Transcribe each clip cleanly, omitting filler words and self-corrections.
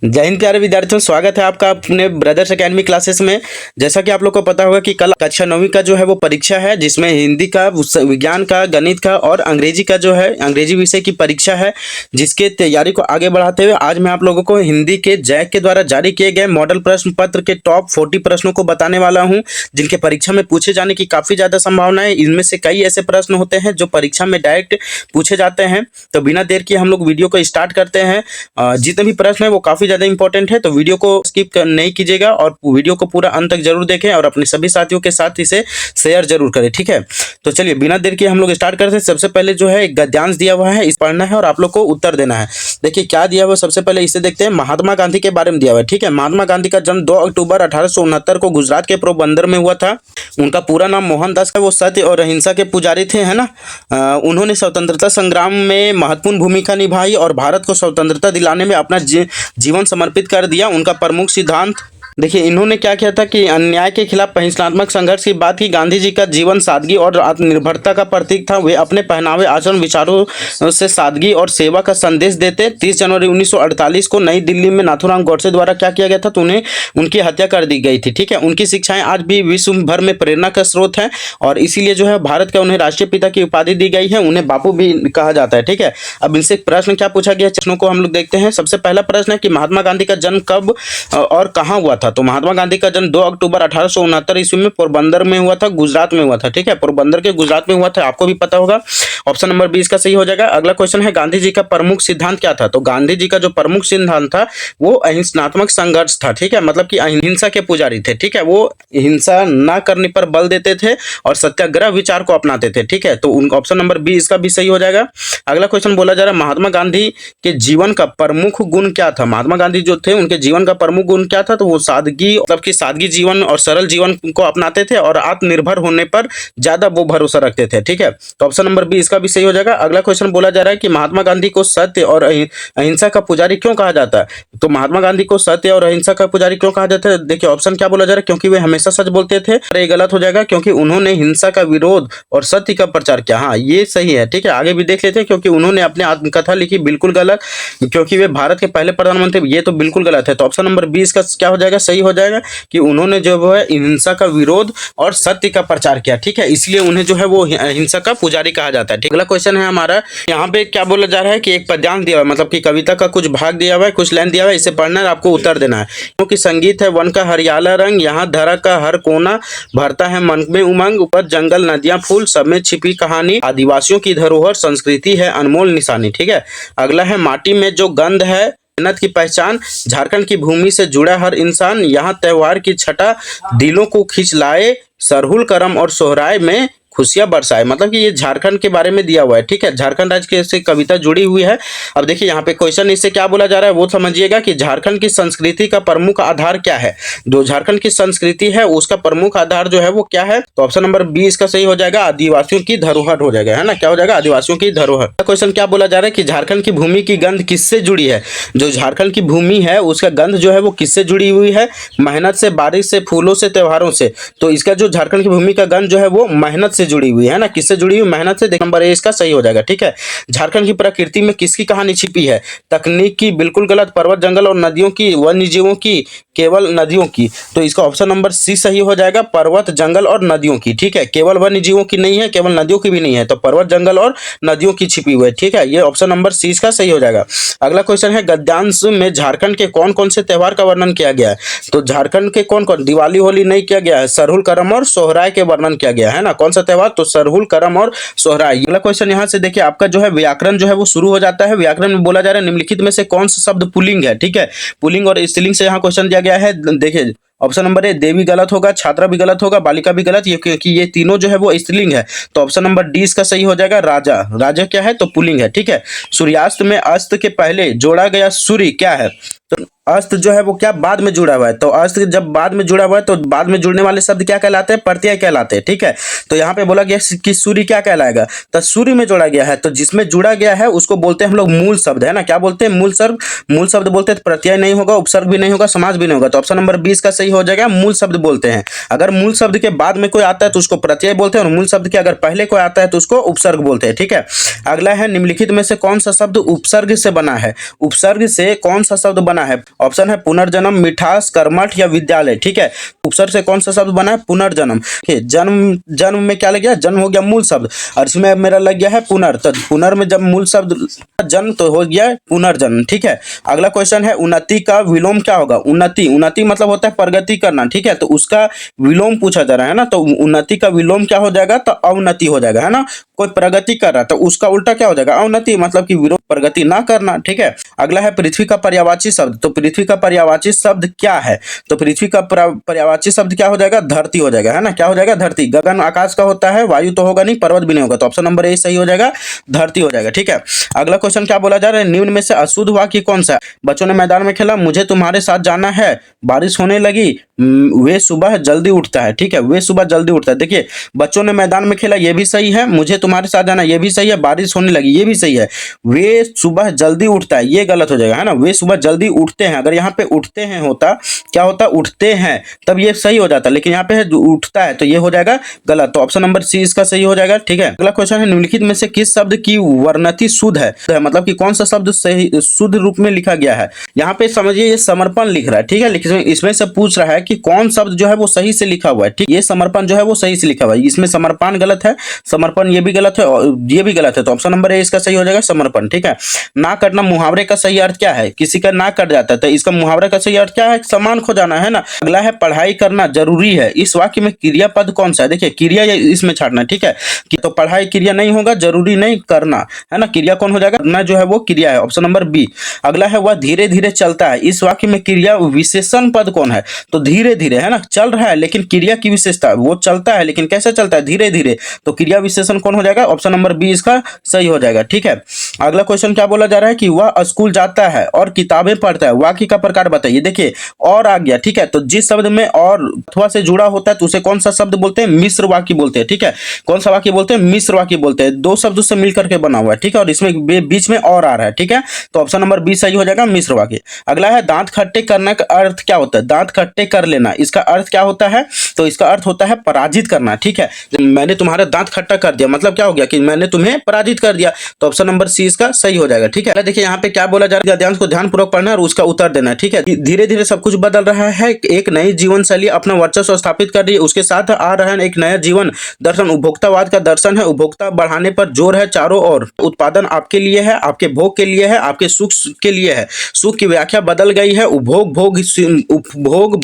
जय हिंद प्यारे विद्यार्थियों, स्वागत है आपका अपने ब्रदर्स एकेडमी क्लासेस में। जैसा कि आप लोग को पता होगा कि कल कक्षा 9वीं का जो है वो परीक्षा है, जिसमें हिंदी का, विज्ञान का, गणित का और अंग्रेजी का जो है अंग्रेजी विषय की परीक्षा है, जिसके तैयारी को आगे बढ़ाते हुए आज मैं आप लोगों को हिंदी के जैक के द्वारा जारी किए गए मॉडल प्रश्न पत्र के टॉप 40 प्रश्नों को बताने वाला हूँ, जिनके परीक्षा में पूछे जाने की काफ़ी ज़्यादा संभावना है। इनमें से कई ऐसे प्रश्न होते हैं जो परीक्षा में डायरेक्ट पूछे जाते हैं। तो बिना देर किए हम लोग वीडियो को स्टार्ट करते हैं। जितने भी प्रश्न है वो काफ़ी ज़्यादा इंपॉर्टेंट है, तो वीडियो को स्किप नहीं कीजिएगा और वीडियो को पूरा अंत तक जरूर देखें और अपने सभी साथियों के साथ इसे शेयर जरूर करें, ठीक है। तो चलिए बिना देर किए हम लोग स्टार्ट करते हैं। सबसे पहले जो है एक गद्यांश दिया हुआ है, इस पढ़ना है और आप लोग को उत्तर देना है। देखिए क्या दिया हुआ, सबसे पहले इसे देखते हैं। महात्मा गांधी के बारे में दिया हुआ है, ठीक है। महात्मा गांधी का जन्म 2 अक्टूबर 1869 को गुजरात के पोरबंदर में हुआ था। उनका पूरा नाम मोहनदास है। वो सत्य और अहिंसा के पुजारी थे, है ना। उन्होंने स्वतंत्रता संग्राम में महत्वपूर्ण भूमिका निभाई और भारत को स्वतंत्रता दिलाने में अपना जीवन समर्पित कर दिया। उनका प्रमुख सिद्धांत, देखिए इन्होंने क्या किया था कि अन्याय के खिलाफ अहिंसात्मक संघर्ष की बात की। गांधी जी का जीवन सादगी और आत्मनिर्भरता का प्रतीक था। वे अपने पहनावे, आचरण, विचारों से सादगी और सेवा का संदेश देते। 30 जनवरी 1948 को नई दिल्ली में नाथूराम गोडसे द्वारा क्या किया गया था, तो उन्हें उनकी हत्या कर दी गई थी, ठीक है। उनकी शिक्षाएं आज भी विश्व भर में प्रेरणा का स्रोत है और इसीलिए जो है भारत का उन्हें राष्ट्रीय पिता की उपाधि दी गई है। उन्हें बापू भी कहा जाता है, ठीक है। अब इनसे प्रश्न क्या पूछा गया, प्रश्नों को हम लोग देखते हैं। सबसे पहला प्रश्न है कि महात्मा गांधी का जन्म कब और कहाँ हुआ था। तो महात्मा गांधी का जन्म 2 अक्टूबर 1869 ईस्वी में पोरबंदर में हुआ था, गुजरात में हुआ था, ठीक है। पोरबंदर के गुजरात में हुआ था, आपको भी पता होगा। ऑप्शन नंबर 20 का सही हो जाएगा। अगला क्वेश्चन है गांधी जी का प्रमुख सिद्धांत क्या था। तो गांधी जी का जो प्रमुख सिद्धांत था वो अहिंसात्मक संघर्ष था, ठीक है। मतलब कि अहिंसा के पुजारी थे, ठीक है। वो हिंसा न करने पर बल देते थे और सत्याग्रह विचार को अपनाते थे, ठीक है। तो उनका ऑप्शन नंबर 20 का भी सही हो जाएगा। अगला क्वेश्चन बोला जा रहा है महात्मा गांधी के जीवन का प्रमुख गुण क्या था। महात्मा गांधी जो थे उनके जीवन का प्रमुख गुण क्या था, तो वो सादगी, मतलब कि सादगी जीवन और सरल जीवन को अपनाते थे और आत्मनिर्भर होने पर ज्यादा वो भरोसा रखते थे, ठीक है। तो ऑप्शन नंबर 20 का भी सही हो जाएगा। अगला क्वेश्चन बोला जा रहा है कि महात्मा गांधी को सत्य और अहिंसा का पुजारी क्यों कहा जाता है। तो महात्मा गांधी को सत्य और अहिंसा का पुजारी क्यों कहा जाता है, देखिए ऑप्शन क्या बोला जा रहा है, क्योंकि वे हमेशा सच बोलते थे। ये गलत हो जाएगा, क्योंकि उन्होंने हिंसा का विरोध और सत्य का प्रचार किया। हाँ ये सही है, ठीक है। आगे भी देख लेते हैं, क्योंकि उन्होंने अपनी आत्मकथा लिखी, बिल्कुल गलत, क्योंकि वे भारत के पहले प्रधानमंत्री, ये तो बिल्कुल गलत है। तो ऑप्शन नंबर 20 का क्या हो जाएगा, सही हो जाएगा कि उन्होंने जो है हिंसा का विरोध और सत्य का प्रचार किया, ठीक है। इसलिए उन्हें जो है वो हिंसा का पुजारी कहा जाता है, ठीक। अगला क्वेश्चन है हमारा, यहाँ पे क्या बोला जा रहा है कि एक पद्यांश दिया हुआ है, मतलब कि कविता का कुछ भाग दिया हुआ है, कुछ लाइन दिया हुआ है, इसे पढ़ना है, आपको उत्तर देना है। क्योंकि संगीत है वन का हरियाला रंग, यहाँ धरा का हर कोना भरता है मन में उमंग, ऊपर जंगल नदियां फूल, सब में छिपी कहानी, आदिवासियों की धरोहर संस्कृति है अनमोल निशानी, ठीक है। अगला है माटी में जो गंध है मेहनत की पहचान, झारखंड की भूमि से जुड़ा हर इंसान, यहाँ त्योहार की छटा दिलों को खींच लाए, सरहुल करम और सोहराय में खुशियां बरसाए। मतलब कि ये झारखंड के बारे में दिया हुआ है, ठीक है। झारखंड राज्य के से कविता जुड़ी हुई है। अब देखिए यहाँ पे क्वेश्चन इससे क्या बोला जा रहा है वो समझिएगा कि झारखंड की संस्कृति का प्रमुख आधार क्या है। जो झारखंड की संस्कृति है उसका प्रमुख आधार जो है वो क्या है, तो ऑप्शन नंबर 20 का सही हो जाएगा, आदिवासियों की धरोहर हो जाएगा, है ना। क्या हो जाएगा, आदिवासियों की धरोहर। क्वेश्चन क्या बोला जा रहा है कि झारखंड की भूमि की गंध किससे जुड़ी है। जो झारखंड की भूमि है उसका गंध जो है वो किससे जुड़ी हुई है, मेहनत से, बारिश से, फूलों से, त्योहारों से। तो इसका जो झारखंड की भूमि का गंध जो है वो मेहनत से जुड़ी हुई है ना। किससे जुड़ी हुई, मेहनत से। नंबर 1 इसका सही हो जाएगा, ठीक है। झारखंड की प्रकृति में किसकी कहानी छिपी है, तकनीक की, बिल्कुल गलत, पर्वत जंगल और नदियों की, वन्य जीवों की, केवल नदियों की। तो इसका ऑप्शन नंबर सी सही हो जाएगा, पर्वत जंगल और नदियों की, ठीक है। केवल वन्य जीवों की नहीं है, केवल नदियों की भी नहीं है, तो पर्वत जंगल और नदियों की छिपी हुई है, ठीक है। ये ऑप्शन नंबर सी इसका सही हो जाएगा। अगला क्वेश्चन है गद्यांश में झारखंड के कौन कौन से त्योहार का वर्णन किया गया है। तो झारखंड के कौन कौन, दिवाली होली नहीं किया गया है, सरहुल करम और सोहराय के वर्णन किया गया है ना। कौन सा त्योहार, तो सरहुल करम और सोहराय। अगला क्वेश्चन यहाँ से देखिए, आपका जो है व्याकरण जो है वो शुरू हो जाता है। व्याकरण में बोला जा रहा है निम्नलिखित में से कौन सा शब्द पुल्लिंग है, ठीक है। पुल्लिंग और स्त्रीलिंग से यहाँ क्वेश्चन दिया गया है। देखिए ऑप्शन नंबर ए देवी गलत होगा, छात्रा भी गलत होगा, बालिका भी गलत, ये क्योंकि ये तीनों जो है वो स्त्रीलिंग है। तो ऑप्शन नंबर डी इसका सही हो जाएगा, राजा। राजा क्या है, तो पुल्लिंग है, ठीक है। सूर्यास्त में अस्त के पहले जोड़ा गया सूर्य क्या है। तो अस्त जो है वो क्या बाद में जुड़ा हुआ है, तो अस्त जब बाद में जुड़ा हुआ है तो बाद में जुड़ने वाले शब्द क्या कहलाते हैं, प्रत्यय कहलाते हैं, ठीक है। तो यहाँ पे बोला गया कि सूर्य क्या कहलाएगा, तो सूर्य में जोड़ा गया है, तो जिसमें जुड़ा गया है उसको बोलते हैं हम लोग मूल शब्द, है ना। क्या बोलते हैं, मूल शब्द। मूल शब्द बोलते हैं तो प्रत्यय नहीं होगा, उपसर्ग भी नहीं होगा, समास भी नहीं होगा। तो ऑप्शन नंबर 20 का सही हो जाएगा, मूल शब्द बोलते हैं। अगर मूल शब्द के बाद में कोई आता है तो उसको प्रत्यय बोलते हैं, और मूल शब्द के अगर पहले कोई आता है तो उसको उपसर्ग बोलते हैं, ठीक है। अगला है निम्नलिखित में से कौन सा शब्द उपसर्ग से बना है। उपसर्ग से कौन सा शब्द बना बना है? ऑप्शन है पुनर्जन्म, मिठास, कर्मठ या विद्यालय। ठीक है, उपसर्ग से कौन सा शब्द बना है? पुनर्जन्म। जन्म, जन्म में क्या लग गया? जन्म हो गया मूल शब्द, और इसमें अब मेरा लग गया है पुनर, तो पुनर में जब मूल शब्द जन्म तो हो गया पुनर्जन्म। ठीक है, अगला क्वेश्चन है उन्नति का विलोम क्या होगा? उन्नति, उन्नति मतलब होता है प्रगति करना। ठीक है, तो उसका विलोम पूछा जा रहा है ना, तो उन्नति का विलोम क्या हो जाएगा? तो अवनति हो जाएगा, है ना। कोई प्रगति कर रहा है तो उसका उल्टा क्या हो जाएगा? अवनति, मतलब कि विरोध, प्रगति ना करना। ठीक है, अगला है पृथ्वी का पर्यायवाची शब्द। तो पृथ्वी का पर्यायवाची शब्द क्या है? तो पृथ्वी का पर्यायवाची शब्द क्या हो जाएगा? धरती हो जाएगा, है ना। क्या हो जाएगा? धरती। गगन आकाश का होता है, वायु तो होगा नहीं, पर्वत भी नहीं होगा, तो ऑप्शन नंबर ए सही हो जाएगा, धरती हो जाएगा। ठीक है, अगला क्वेश्चन क्या बोला जा रहा है? निम्न में से अशुद्ध वाक्य कौन सा है? बच्चों ने मैदान में खेला, मुझे तुम्हारे साथ जाना है, बारिश होने लगी, वे सुबह जल्दी उठता है। ठीक है, वे सुबह जल्दी उठता है। देखिए, बच्चों ने मैदान में खेला, ये भी सही है, मुझे तुम्हारे साथ जाना, ये भी सही है, बारिश होने लगी, ये भी सही है, वे सुबह जल्दी उठता है, ये गलत हो जाएगा, है ना। वे सुबह जल्दी उठते हैं, अगर यहाँ पे उठते हैं होता, क्या होता? उठते हैं, तब ये सही हो जाता, लेकिन यहाँ पे है उठता है, तो ये हो जाएगा गलत, तो ऑप्शन नंबर सी इसका सही हो जाएगा। ठीक है, अगला क्वेश्चन है निम्नलिखित में से किस शब्द की वर्णति शुद्ध है? मतलब कि कौन सा शब्द सही शुद्ध रूप में लिखा गया है? यहाँ पे समझिए ये समर्पण लिख रहा है। ठीक है, लेकिन इसमें से पूछ रहा है कि कौन शब्द जो है वो सही से लिखा हुआ है। ठीक, ये समर्पण जो है वो सही से लिखा हुआ है, इसमें समर्पण गलत है, समर्पण ये भी गलत है और ये भी गलत है, तो ऑप्शन नंबर ए इसका सही हो जाएगा, समर्पण। ठीक है, ना कटना मुहावरे का सही अर्थ क्या है? किसी का ना कट जाता है तो इसका मुहावरे का सही अर्थ क्या है? सामान खो जाना, है ना। अगला है पढ़ाई करना जरूरी है, इस वाक्य में क्रियापद कौन सा है? देखिए, क्रिया इसमें छाड़ना। ठीक है, तो पढ़ाई क्रिया नहीं होगा, जरूरी नहीं करना, है ना। क्रिया कौन हो जाएगा? करना जो है वो क्रिया है, ऑप्शन नंबर बी। अगला है वह धीरे धीरे चलता है, इस वाक्य में क्रिया विशेषण पद कौन है? तो धीरे धीरे, है ना, चल रहा है, लेकिन क्रिया की विशेषता, वो चलता है लेकिन कैसे चलता है? धीरे धीरे, तो क्रिया विशेषण कौन हो जाएगा? ऑप्शन नंबर बी इसका सही हो जाएगा। ठीक है, अगला क्वेश्चन क्या बोला जा रहा है कि वह स्कूल जाता है और किताबें पढ़ता है, वाक्य का प्रकार बताइए। देखिए, और आ गया। ठीक है, तो जिस शब्द में और अथवा से जुड़ा होता है तो उसे कौन सा शब्द बोलते हैं? मिश्र वाक्य बोलते हैं। ठीक है, कौन सा वाक्य बोलते हैं? मिश्र वाक्य बोलते हैं, दो शब्द से मिलकर के बना हुआ है। ठीक है, और इसमें बीच में और आ रहा है। ठीक है, तो ऑप्शन नंबर बी सही हो जाएगा, मिश्र वाक्य। अगला है दांत खट्टे करने का अर्थ क्या होता है? दांत खट्टे कर लेना, इसका अर्थ क्या होता है? तो इसका अर्थ होता है पराजित करना। ठीक है, मैंने तुम्हारा दांत खट्टा कर दिया, मतलब क्या हो गया कि मैंने तुम्हें पराजित कर दिया, तो ऑप्शन नंबर सी इसका सही हो जाएगा। ठीक है, देखिए यहाँ पे क्या बोला जा रहा है, ध्यान को ध्यानपूर्वक पढ़ना और उसका उत्तर देना। ठीक है, धीरे धीरे सब कुछ बदल रहा है, एक नई जीवन शैली अपना वर्चस्व स्थापित कर रही है, उसके साथ आ रहा है एक नया जीवन दर्शन, उपभोक्तावाद का दर्शन है, उपभोक्ता बढ़ाने पर जोर है चारों ओर, उत्पादन आपके लिए है, आपके भोग के लिए है, आपके सुख के लिए है, सुख की व्याख्या बदल गई है, उपभोग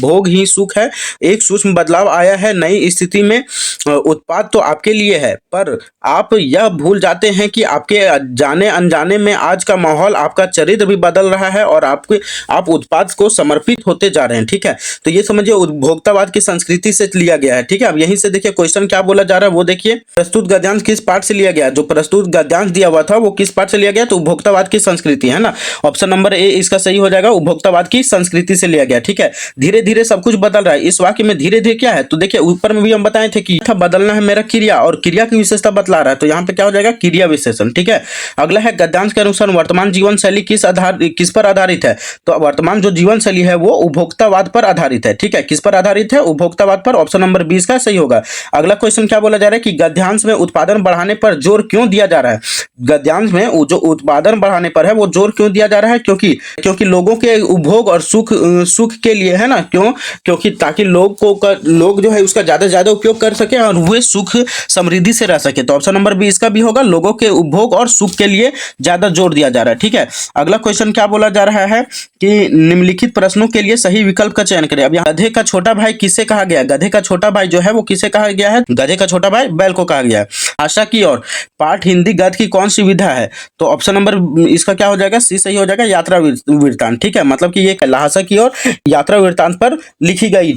भोग ही सुख है, एक सूक्ष्म बदलाव आया है नई स्थिति में, उत्पाद तो आपके लिए है, पर आप यह भूल जाते हैं कि आपके जाने अनजाने में आज का माहौल, आपका चरित्र भी बदल रहा है और आप उत्पाद को समर्पित होते जा रहे हैं। ठीक है, तो ये समझिए उपभोक्तावाद की संस्कृति से लिया गया है। ठीक है, अब यहीं से देखिए क्वेश्चन क्या बोला जा रहा है वो देखिए, प्रस्तुत गद्यांश किस पाठ से लिया गया? जो प्रस्तुत गद्यांश दिया हुआ था वो किस पाठ से लिया गया? तो उपभोक्तावाद की संस्कृति, है ना। ऑप्शन नंबर ए इसका सही हो जाएगा, उपभोक्तावाद की संस्कृति से लिया गया। ठीक है, धीरे धीरे सब कुछ बदल रहा है, इस वाक्य में धीरे धीरे क्या है? तो देखिए ऊपर में भी हम बताए थे कि बदलना है मेरा क्रिया, और क्रिया की विशेषता बतला रहा है, तो यहाँ पे क्या हो जाएगा? क्रिया विशेषण। ठीक है, अगला है गद्यांश के अनुसार वर्तमान जीवन शैली किस पर आधारित है? तो वर्तमान जो जीवन शैली है वो उपभोक्तावाद पर आधारित है। ठीक है, किस पर आधारित है? उपभोक्तावाद पर, ऑप्शन नंबर 20 का सही होगा। अगला क्वेश्चन क्या बोला जा रहा है कि गद्यांश में उत्पादन बढ़ाने पर जोर क्यों दिया जा रहा है? गद्यांश में जो उत्पादन बढ़ाने पर है वो जोर क्यों दिया जा रहा है? क्योंकि लोगों के उपभोग और सुख के लिए, है ना। क्योंकि ताकि लोग जो है उसका ज्यादा से ज्यादा उपयोग कर सके और वे सुख समृद्धि से रह सके, तो ऑप्शन नंबर बी इसका भी होगा, लोगों के उपभोग और सुख के लिए ज्यादा जोर दिया जा रहा है। ठीक है, अगला क्वेश्चन क्या बोला जा रहा है कि निम्नलिखित प्रश्नों के लिए सही विकल्प का चयन करें। अब यहाँ गधे का छोटा भाई किसे कहा गया? गधे का छोटा भाई जो है वो किसे कहा गया है? गधे का छोटा भाई बैल को कहा गया है। आशा की ओर पाठ हिंदी गद्य की कौन सी विधा है? तो ऑप्शन नंबर इसका क्या हो जाएगा? सी सही हो जाएगा, यात्रा वृत्तांत। ठीक है, मतलब कि ये लहासा की ओर यात्रा वृत्तांत पर लिखी गई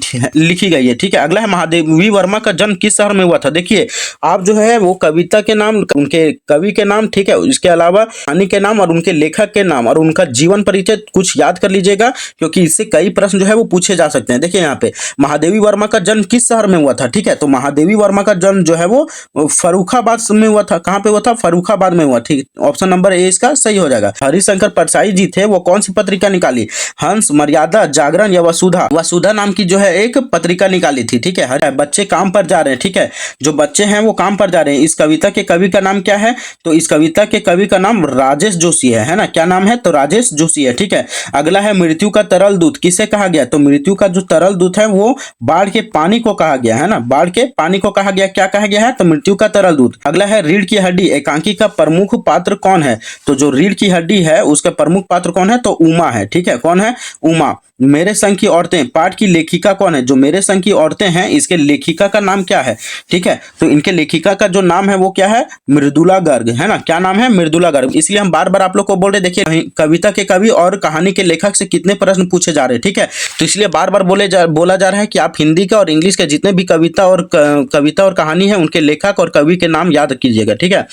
है। ठीक है, अगला है महादेवी वर्मा का जन्म किस शहर में हुआ था? देखिए आप जो है वो कविता के नाम, उनके कवि के नाम, ठीक है, इसके अलावा कहानी के नाम और उनके लेखक के नाम और उनका जीवन परिचय कुछ याद कर लीजिएगा, क्योंकि इससे कई प्रश्न जो है वो पूछे जा सकते हैं। देखिए यहाँ पे महादेवी वर्मा का जन्म किस शहर में हुआ था? ठीक है, तो महादेवी वर्मा का जन्म जो है वो फर्रुखाबाद में हुआ था। कहाँ पे हुआ था? फर्रुखाबाद में हुआ। ठीक, ऑप्शन नंबर ए इसका सही हो जाएगा। हरिशंकर परसाई जी थे, वो कौन सी पत्रिका निकाली? हंस, मर्यादा, जागरण या वसुधा नाम की जो है एक पत्रिका निकाली थी। ठीक है, बच्चे काम पर जा रहे हैं। ठीक है, जो बच्चे हैं वो काम पर जा रहे हैं। इस कविता के कवि का नाम क्या है? तो इस कविता के कवि का नाम राजेश जोशी है ना। क्या नाम है? तो राजेश जोशी है, ठीक है। अगला है मृत्यु का तरल दूत किसे कहा गया? तो मृत्यु का जो तरल दूत है वो बाढ़ के पानी को कहा गया है ना, बाढ़ के पानी को कहा गया। क्या कहा गया है? तो मृत्यु का तरल दूत। अगला है रीढ़ की हड्डी एकांकी का प्रमुख पात्र कौन है? तो जो रीढ़ की हड्डी है उसका प्रमुख पात्र कौन है? तो उमा है, ठीक है। कौन है? उमा। मेरे संग की औरतें पाठ की लेखिका कौन है? जो मेरे संग की औरतें हैं इसके लेखिका का नाम क्या है? ठीक है, तो इनके लेखिका का जो नाम है वो क्या है? मृदुला गर्ग है ना। क्या नाम है? मृदुला गर्ग। इसलिए हम बार बार आप लोग को बोल रहे, देखिए कविता के कवि और कहानी के लेखक से कितने प्रश्न पूछे जा रहे हैं, ठीक है। तो इसलिए बार बार बोला जा रहा है कि आप हिंदी का और इंग्लिश के जितने भी कविता और कहानी है उनके लेखक और कवि के नाम याद कीजिएगा, ठीक है।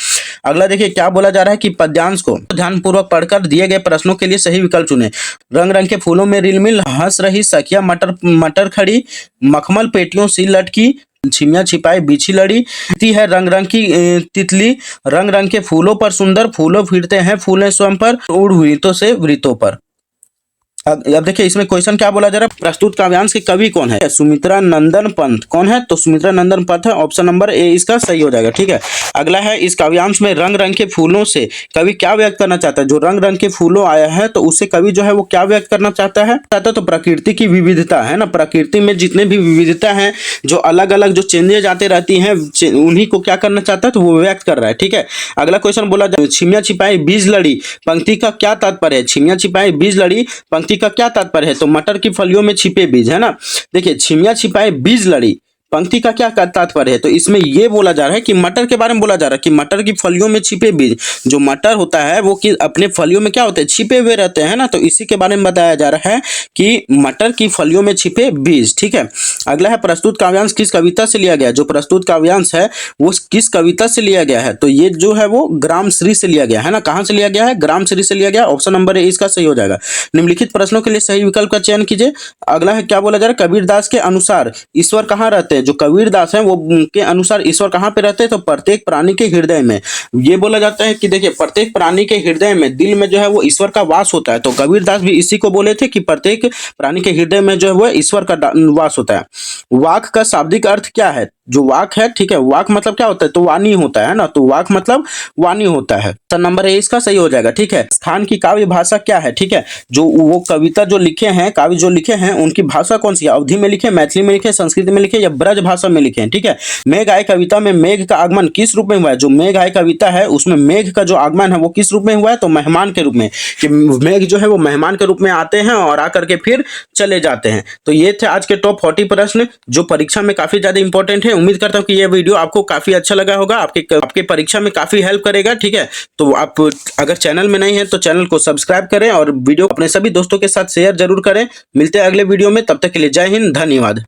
अगला देखिए क्या बोला जा रहा है कि पद्यांश को ध्यानपूर्वक पढ़कर दिए गए प्रश्नों के लिए सही विकल्प चुने। रंग रंग के फूलों में रिलमिल हंस रही सखिया मटर मटर खड़ी, मखमल पेटियों सी लटकी, छिमिया छिपाई बिछी लड़ी, है रंग रंग की तितली, रंग रंग के फूलों पर सुंदर फूलों फिरते हैं फूलें स्वयं पर, उड़ वृतों से वृतों पर। अब देखिए इसमें क्वेश्चन क्या बोला जा रहा है? प्रस्तुत काव्यांश के कवि कौन है? सुमित्रा नंदन पंत। कौन है? तो सुमित्रा नंदन पंत है। ऑप्शन नंबर ए इसका सही हो जाएगा, ठीक है। अगला है इस काव्यांश में रंग रंग के फूलों से कवि क्या व्यक्त करना चाहता है? जो रंग रंग के फूलों आया है तो उससे कवि जो है वो क्या व्यक्त करना चाहता है? तो प्रकृति की विविधता है ना, प्रकृति में जितने भी विविधता है, जो अलग अलग जो चेंजेज आते रहती हैं, उन्हीं को क्या करना चाहता है? तो वो व्यक्त कर रहा है, ठीक है। अगला क्वेश्चन बोला जाए छिमिया छिपाई बीज लड़ी पंक्ति का क्या तात्पर्य है? छिमिया छिपाई बीज लड़ी पंक्ति का क्या तात्पर्य है? तो मटर की फलियों में छिपे बीज है ना। देखिए छिमिया छिपाए बीज लड़ी पंक्ति का क्या तात्पर्य है? तो इसमें ये बोला जा रहा है कि मटर के बारे में बोला जा रहा है कि मटर की फलियों में छिपे बीज। जो मटर होता है वो कि अपने फलियों में क्या होते हैं? छिपे हुए रहते हैं ना। तो इसी के बारे में बताया जा रहा है कि मटर की फलियों में छिपे बीज, ठीक है। अगला है प्रस्तुत काव्यांश किस कविता से लिया गया? जो प्रस्तुत काव्यांश है वो किस कविता से लिया गया है? तो ये जो है वो ग्राम श्री से लिया गया है ना। कहां से लिया गया है? ग्राम श्री से लिया गया। ऑप्शन नंबर ए इसका सही हो जाएगा। निम्नलिखित प्रश्नों के लिए सही विकल्प का चयन कीजिए। अगला है क्या बोला जा रहा है? कबीरदास के अनुसार ईश्वर कहाँ रहते हैं? जो कबीरदास हैं वो उनके अनुसार ईश्वर कहाँ पे रहते हैं? तो प्रत्येक प्राणी के हृदय में। ये बोला जाता है कि देखिए प्रत्येक प्राणी के हृदय में, दिल में जो है वो ईश्वर का वास होता है। तो कबीरदास भी इसी को बोले थे कि प्रत्येक प्राणी के हृदय में जो है वो ईश्वर का वास होता है। वाक का शाब्दिक अर्थ क्या है? जो वाक है, ठीक है, वाक मतलब क्या होता है? तो वाणी होता है ना। तो वाक मतलब वाणी होता है। तो नंबर ए इसका सही हो जाएगा, ठीक है। स्थान की काव्य भाषा क्या है? ठीक है, जो वो कविता जो लिखे हैं, काव्य जो लिखे हैं, उनकी भाषा कौन सी है? अवधी में लिखे, मैथिली में लिखे, संस्कृत में लिखे या ब्रज भाषा में लिखे हैं, ठीक है। मेघ आए कविता में मेघ का आगमन किस रूप में हुआ है? जो मेघ आए कविता है उसमें मेघ का जो आगमन है वो किस रूप में हुआ है? तो मेहमान के रूप में, कि मेघ जो है वो मेहमान के रूप में आते हैं और आकर के फिर चले जाते हैं। तो ये थे आज के टॉप 40 प्रश्न जो परीक्षा में काफी ज्यादा इंपॉर्टेंट है। उम्मीद करता हूँ कि ये वीडियो आपको काफी अच्छा लगा होगा, आपके परीक्षा में काफी हेल्प करेगा, ठीक है। तो आप अगर चैनल में नहीं है तो चैनल को सब्सक्राइब करें और वीडियो अपने सभी दोस्तों के साथ शेयर जरूर करें। मिलते हैं अगले वीडियो में, तब तक के लिए जय हिंद, धन्यवाद।